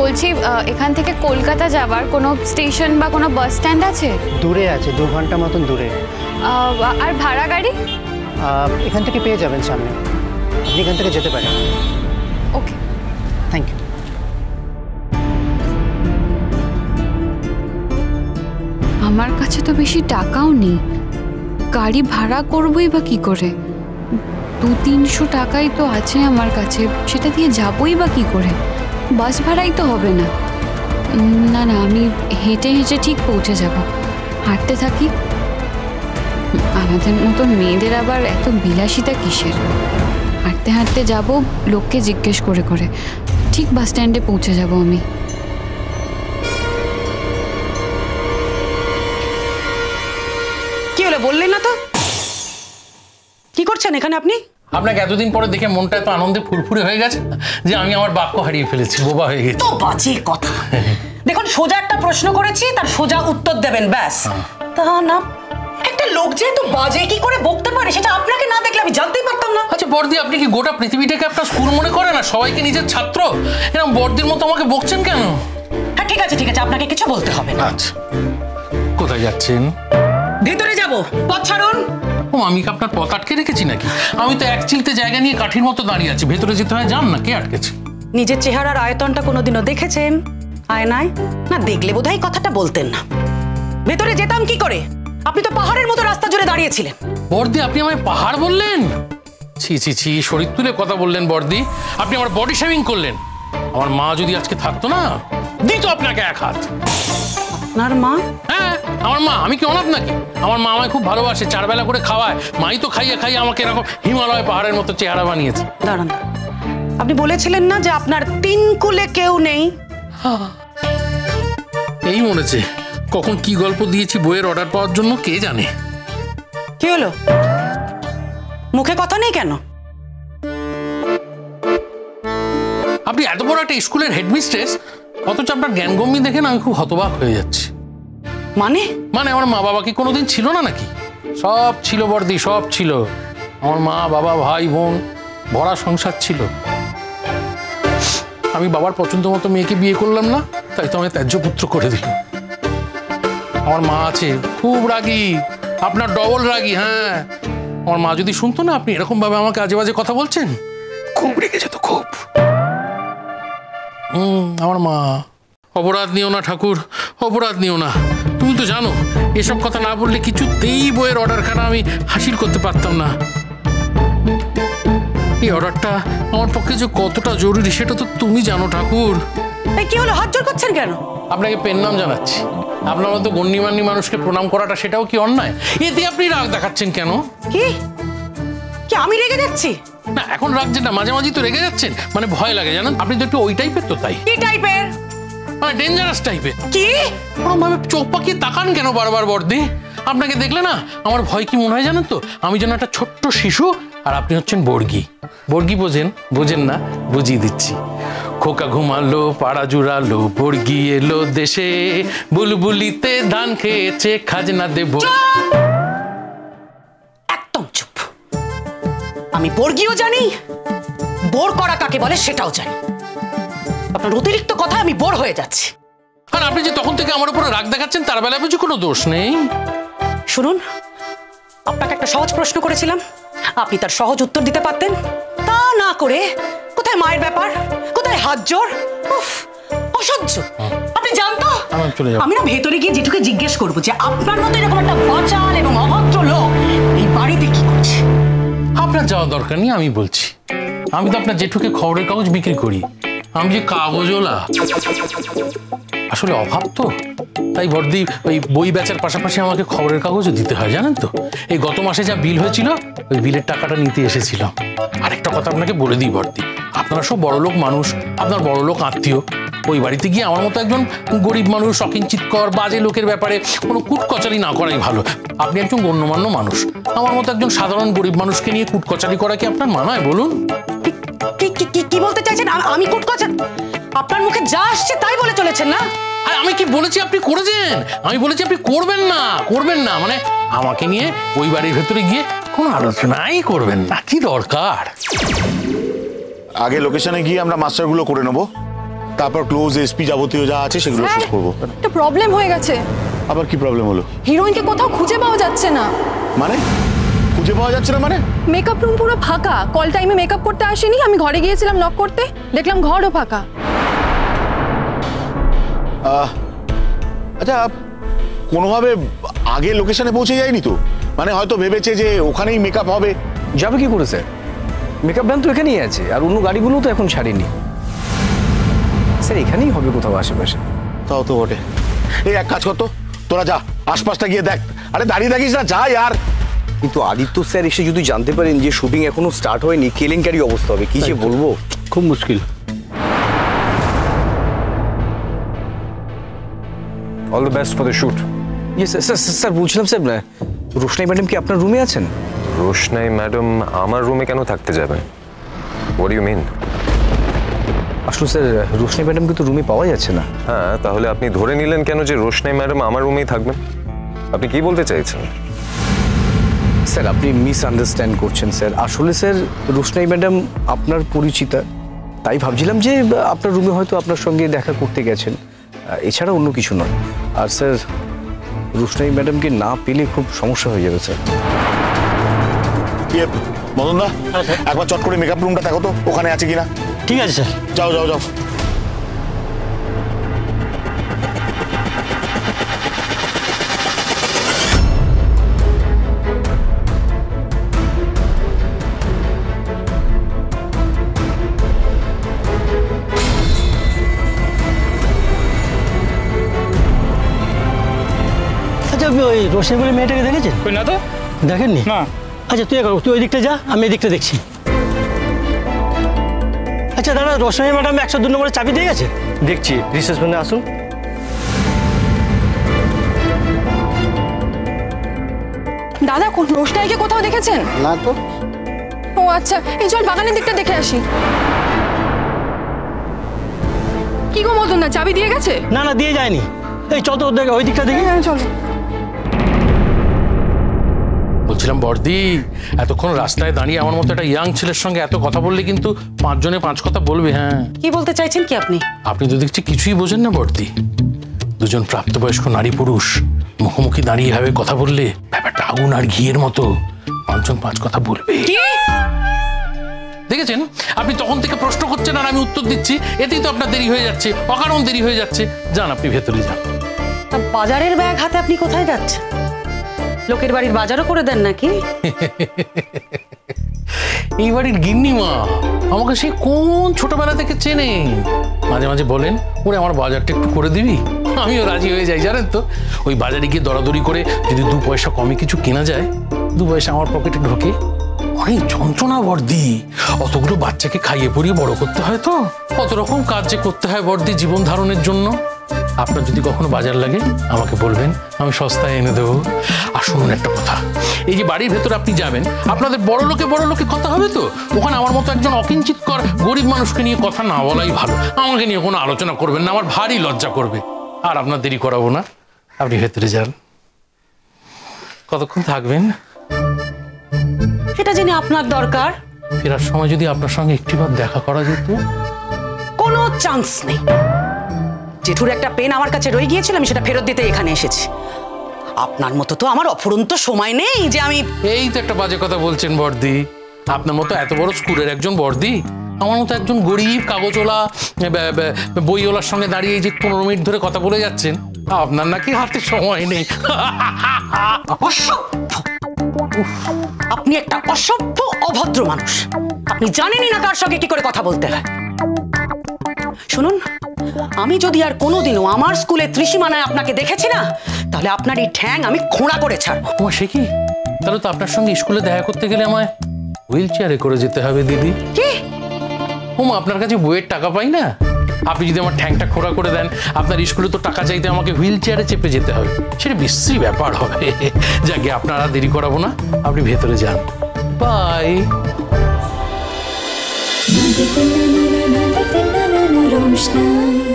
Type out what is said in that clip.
বলছি এখান থেকে কলকাতা যাবার কোনো স্টেশন বা কোনো বাস স্ট্যান্ড আছে? দূরে আছে, 2 ঘন্টা মতন দূরে। আর ভাড়া গাড়ি? এখান থেকে পেয়ে যাবেন সামনে, আপনি এখান থেকে যেতে পারেন। ওকে, থ্যাংক ইউ। আমার কাছে তো বেশি টাকাও নেই, গাড়ি ভাড়া করবই বা কি করে? 200-300 টাকাই তো আছে আমার কাছে, সেটা দিয়ে যাবই বা কি করে? বাস ভাড়াই তো হবে না। না না, আমি হেঁটে হেঁটে ঠিক পৌঁছে যাব। হাঁটতে থাকি। আমাদের মতন মেয়েদের আবার এত বিলাসিতা কিসের? হাঁটতে হাঁটতে যাব, লোককে জিজ্ঞেস করে করে। ঠিক বাস স্ট্যান্ডে পৌঁছে যাব আমি। কি হলো বললেন না তো? কি করছেন এখানে আপনি? আপনাকে এতদিন পরে দেখে মনটা এত আনন্দে ফুরফুরে হয়ে গেছে যে আমি আমার বাক্য হারিয়ে ফেলেছি, বোবা হয়ে গেছি। তো বাজে কথা। দেখুন, সোজা একটা প্রশ্ন করেছি, তার সোজা উত্তর দেবেন, ব্যাস। তা না, একটা লোক যেহেতু বাজে কি করে বকতে পারে সেটা আপনাকে না দেখলে আমি জানতেই পারতাম না। আচ্ছা বর্দি, আপনি কি গোটা পৃথিবীটাকে আপনার স্কুল মনে করেন না? সবাইকে নিজের ছাত্র? এরকম বর্দির মতো আমাকে বকছেন কেন? হ্যাঁ ঠিক আছে ঠিক আছে, আপনাকে কিছু বলতে হবে না। আচ্ছা, কোথায় যাচ্ছেন? ভেতরে যাব, পথ ছাড়ুন। ও, আমি কি আপনার পথ আটকে রেখেছি নাকি? আমি তো এক চিলতে জায়গা নিয়ে কাঠির মতো দাঁড়িয়ে আছি, ভেতরে যেতে হয়, যান না। কে আটকেছে? নিজের চেহারার আয়তনটা কোনোদিনও দেখেছেন আয়নায়? না দেখলে বোধহয় কথাটা বলতেন না। ভেতরে যেতাম কি করে? আপনি তো পাহাড়ের মতো রাস্তা জুড়ে দাঁড়িয়েছিলেন। বর্দি, আপনি আমায় পাহাড় বললেন? ছি ছি ছি, শরীর তুলে কথা বললেন বর্দি। আপনি আমার বডি শেভিং করলেন। আমার মা যদি আজকে থাকতো না, দিত আপনাকে এক হাত। আপনার মা? হ্যাঁ, আমার মা। আমি কি অনাথ নাকি? আমার মা আমায় খুব ভালোবাসে, 4 বেলা করে খাওয়ায়। মাই তো খাইয়ে খাইয়ে আমাকে এরকম হিমালয় পাহাড়ের মতো চেহারা বানিয়েছে। দাঁড়ান, আপনি বলেছিলেন না যে আপনার 3 কুলে কেউ নেই? এই মনেছে, কখন কি গল্প দিয়েছি বইয়ের অর্ডার পাওয়ার জন্য কে জানে। কি হলো, মুখে কথা নেই কেন? আপনি এত বড় একটা স্কুলের হেডমিস্ট্রেস, অথচ আপনার জ্ঞানগম্যি দেখেন আমি খুব হতবাক হয়ে যাচ্ছি। মানে? মানে আমার মা বাবা কি কোনোদিন ছিল না নাকি? সব ছিল বর্দি, সব ছিল। আমার মা বাবা ভাই বোন ভরা সংসার ছিল। আমি বাবার পছন্দ মতো মেয়েকে বিয়ে করলাম না, তাই তো আমি ত্যায্য পুত্র করে দিল। আমার মা আছে, খুব রাগী, আপনার ডবল রাগী। হ্যাঁ, আমার মা যদি শুনতো না আপনি এরকম ভাবে আমাকে আজে বাজে কথা বলছেন, খুব রেগে যেত, খুব। আমার মা। অপরাধ নিও না ঠাকুর, অপরাধ নিও না। তুমি তো জানো এসব কথা না বললে কিছুতেই বইয়ের অর্ডারখানা আমি হাসিল করতে পারতাম না। এই অর্ডারটা আমার পক্ষে যে কতটা জরুরি সেটা তো তুমি জানো ঠাকুর। কি হলো, হাত জোর করছেন কেন? আপনাকে পেন নাম জানাচ্ছি। আপনার মতো গণ্যমান্য মানুষকে প্রণাম করাটা সেটাও কি অন্যায়? এতে আপনি রাগ দেখাচ্ছেন কেন? কি কি আমি রেগে যাচ্ছি? না, এখন রাগ যেটা, মাঝে মাঝে তো রেগে যাচ্ছেন, মানে ভয় লাগে জানেন। আপনি তো একটু ওই টাইপের তো, তাই। কি টাইপের? মানে ডেঞ্জারাস টাইপের। কি ভাবে চোখ পাকিয়ে তাকান কেন বারবার বর্দি? আপনাকে দেখলে না আমার ভয় কি মনে হয় জানেন তো? আমি যেন একটা ছোট্ট শিশু, আর আপনি হচ্ছেন বর্গি। বর্গি বোঝেন? বোঝেন না? বুঝিয়ে দিচ্ছি। খোকা ঘুমালো, পাড়া জুড়ালো, বর্গি এলো দেশে, বুলবুলিতে ধান খেয়েছে, খাজনা দেব। একদম চুপ। আমি বর্গিও জানি, বোর করা কাকে বলে সেটাও জানি। আপনার অতিরিক্ত কথা আমি বোর হয়ে যাচ্ছি। আর আপনি যে তখন থেকে আমার উপরে রাগ দেখাচ্ছেন তার বেলায় বুঝি কোনো দোষ নেই? শুনুন, আপনাকে একটা সহজ প্রশ্ন করেছিলাম, আপনি তার সহজ উত্তর দিতে পারতেন। তা না করে কোথায় মায়ের ব্যাপার, কোথায় হাত জোর, অসহ্য। আপনি জানতো আমি না ভেতরে গিয়ে জেঠুকে জিজ্ঞেস করবো যে আপনার মতো এরকম একটা বাচাল এবং অভদ্র লোক এই বাড়িতে কি করছে। আপনার যাওয়া দরকার নেই, আমি বলছি। আমি তো আপনার জেঠুকে খবরের কাগজ বিক্রি করি। আমি যে কাগজওয়ালা, আসলে অভাব তো, তাই বর্দি ওই বই বেচার পাশাপাশি আমাকে খবরের কাগজও দিতে হয় জানেন তো। এই গত মাসে যা বিল হয়েছিল ওই বিলের টাকাটা নিতে এসেছিলাম। আরেকটা কথা আপনাকে বলে দিই বর্দি, আপনারা সব বড়লোক মানুষ, আপনার বড়লোক আত্মীয়, ওই বাড়িতে গিয়ে আমার মতো একজন গরিব মানুষ অকিঞ্চিতকর বাজে লোকের ব্যাপারে কোনো কুটকচারি না করাই ভালো। আপনি একজন গণ্যমান্য মানুষ, আমার মতো একজন সাধারণ গরিব মানুষকে নিয়ে কুটকচারি করা কি আপনার মানায় বলুন? কি বলতে চাইছেন? আমি কুটকচারি? আপনার মুখে যা আসছে তাই বলে চলেছেন না? আর আমি কি বলেছি আপনি করেছেন? আমি বলেছি আপনি করবেন না, করবেন না, মানে আমাকে নিয়ে ওই বাড়ির ভেতরে গিয়ে কোনো আলোচনাই করবেন না। কি দরকার? আগে লোকেশনে গিয়ে আমরা মাস্টারগুলো করে নেবো, তারপর ক্লোজ এসপি যাবতীয় যা আছে সেগুলো স্যার, শেষ করবো। একটা প্রবলেম হয়ে গেছে। আবার কি প্রবলেম হলো? হিরোইনকে কোথাও খুঁজে পাওয়া যাচ্ছে না। মানে খুঁজে পাওয়া যাচ্ছে না মানে? মেকআপ রুম পুরো ফাঁকা। কল টাইমে মেকআপ করতে আসেনি, আমি ঘরে গিয়েছিলাম লক করতে, দেখলাম ঘরও ফাঁকা। আচ্ছা, কোনোভাবে আগে লোকেশনে পৌঁছে যায়নি তো? মানে হয়তো ভেবেছে যে ওখানেই মেকআপ হবে। যাবে কি করে স্যার? মেকআপ ভ্যান তো এখানেই আছে, আর অন্য গাড়িগুলো তো এখন ছাড়েনি। স্যার এখানেই হবে কোথাও আশেপাশে। তাও তো বটে। এই এক কাজ করতো, তোরা যা আশপাশটা গিয়ে দেখ। আরে দাঁড়িয়ে থাকিস না, যা ইয়ার। কিন্তু আদিত্য স্যার এসে যদি জানতে পারেন যে শুটিং এখনো স্টার্ট হয়নি, কেলেঙ্কারি অবস্থা হবে, কি যে বলবো। খুব মুশকিল। All the best for the shoot. Sir sir বলছিলাম স্যার, রোশনাই ম্যাডাম কি আপনার রুমে আছেন? রোশনাই ম্যাডাম আমার রুমে কেন থাকতে যাবেন? What do you mean? আসলে স্যার রোশনাই ম্যাডামকে তো রুমে পাওয়া যাচ্ছে না। হ্যাঁ, তাহলে আপনি ধরে নিলেন কেন যে রোশনাই ম্যাডাম আমার রুমেই থাকবেন? আপনি কি বলতে চাইছেন? স্যার আপনি মিসআন্ডারস্ট্যান্ড করছেন স্যার। আসলে স্যার রোশনাই ম্যাডাম আপনার পরিচিতা, তাই ভাবছিলাম যে আপনার রুমে হয়তো আপনার সঙ্গে দেখা করতে গেছেন, এছাড়া অন্য কিছু নয়। আর স্যার রোশনাই ম্যাডামকে না পেলে খুব সমস্যা হয়ে যাবে স্যার। মদন দা, একবার চট করে মেকআপ রুমটা দেখো তো ওখানে আছে কিনা। ঠিক আছে স্যার। যাও যাও যাও। আচ্ছা, আপনি ওই রোশনাই বলে মেয়েটাকে দেখেছেন? না তো। দেখেননি? না। আচ্ছা তুই তুই ওই দিকটা যা, আমি এই দিকটা দেখছি। আচ্ছা দাদা, রোশনাই ম্যাডাম 102 নম্বরের চাবি দিয়ে গেছে? দেখছি, রিসেপশনে আসুন। দাদা, রোশনাইকে কোথাও দেখেছেন? না তো। ও আচ্ছা, এই চল বাগানের দিকটা দেখে আসি। কি গো মদন দা, চাবি দিয়ে গেছে? না না, দিয়ে যায়নি। এই চল তো ওই দিকটা দেখি। হ্যাঁ চলো। বলছিলাম বর্দি, এতক্ষণ রাস্তায় দাঁড়িয়ে আমার মতো একটা ইয়াং ছেলের সঙ্গে এত কথা বললে কিন্তু 5 জনে 5 কথা বলবে। হ্যাঁ, কি বলতে চাইছেন কি আপনি? আপনি তো দেখছি কিছুই বোঝেন না বর্দি। দুজন প্রাপ্তবয়স্ক নারী পুরুষ মুখোমুখি দাঁড়িয়ে ভাবে কথা বললে ব্যাপারটা আগুন আর ঘিয়ের মতো 5 জন 5 কথা বলবে। দেখেছেন, আপনি তখন থেকে প্রশ্ন করছেন আর আমি উত্তর দিচ্ছি, এতেই তো আপনার দেরি হয়ে যাচ্ছে, অকারণ দেরি হয়ে যাচ্ছে। যান আপনি ভেতরে যান। তা বাজারের ব্যাগ হাতে আপনি কোথায় যাচ্ছেন? লোকের বাড়ির বাজারও করে দেন নাকি? এই বাড়ির গিন্নিমা আমাকে সেই কোন ছোটবেলা থেকে চেনে। মাঝে মাঝে বলেন, ওরে আমার বাজারটা একটু করে দিবি? আমিও রাজি হয়ে যাই। জানেন তো, ওই বাজারে গিয়ে দরাদরি করে যদি 2 পয়সা কমে কিছু কেনা যায়, 2 পয়সা আমার পকেটে ঢোকে। অনেক যন্ত্রণা বর্দি, অতগুলো বাচ্চাকে খাইয়ে পরিয়ে বড় করতে হয়, তো কত রকম কাজ যে করতে হয় বর্দি জীবন ধারণের জন্য। আপনার যদি কখনো বাজার লাগে আমাকে বলবেন, আমি সস্তায় এনে দেবো। আর শুনুন একটা কথা, এই যে বাড়ির ভেতরে আপনি যাবেন, আপনাদের বড় লোকে কথা হবে তো, ওখানে আমার মতো একজন অকিঞ্চিতকর গরিব মানুষকে নিয়ে কথা না বলাই ভালো। আমাকে নিয়ে কোনো আলোচনা করবেন না, আমার ভারী লজ্জা করবে। আর আপনার দেরি করাবো না, আপনি ভেতরে যান। কতক্ষণ থাকবেন? সেটা জেনে আপনার দরকার। ফেরার সময় যদি আপনার সঙ্গে একটিবার দেখা করা যেত। কোনো চান্স নেই। জেঠুর একটা পেন আমার কাছে রয়ে গিয়েছিল, আমি সেটা ফেরত দিতে এখানে এসেছি। আপনার মতো তো আমার অফুরন্ত সময় নেই যে আমি। এই তো একটা বাজে কথা বলছেন বর্দি। আপনার মতো এত বড় স্কুলের একজন বর্দি আমার মতো একজন গরিব কাগজওয়ালা বইওয়ালার সঙ্গে দাঁড়িয়ে যে 15 মিনিট ধরে কথা বলে যাচ্ছেন, আপনার নাকি হাতে সময় নেই। আপনি একটা অসভ্য অভদ্র মানুষ। আপনি জানেনই না কার সঙ্গে কি করে কথা বলতে হয়। শুনুন, আমি যদি আর কোনোদিনও আমার স্কুলে ত্রিসীমানায় আপনাকে দেখেছি না, তাহলে আপনার এই ঠ্যাং আমি খোঁড়া করে ছাড়বো। ও সে কি? তাহলে তো আপনার সঙ্গে স্কুলে দেখা করতে গেলে আমায় হুইল চেয়ারে করে যেতে হবে দিদি। কি? আপনার কাছে বইয়ের টাকা পাই না? আপনি যদি আমার ঠ্যাংটা খোঁড়া করে দেন, আপনার স্কুলে তো টাকা চাইতে আমাকে হুইল চেয়ারে চেপে যেতে হবে। সেটা বিশ্রী ব্যাপার হবে। যাকে আপনারা দেরি করাবো না, আপনি ভেতরে যান। বাই। रोशनाई।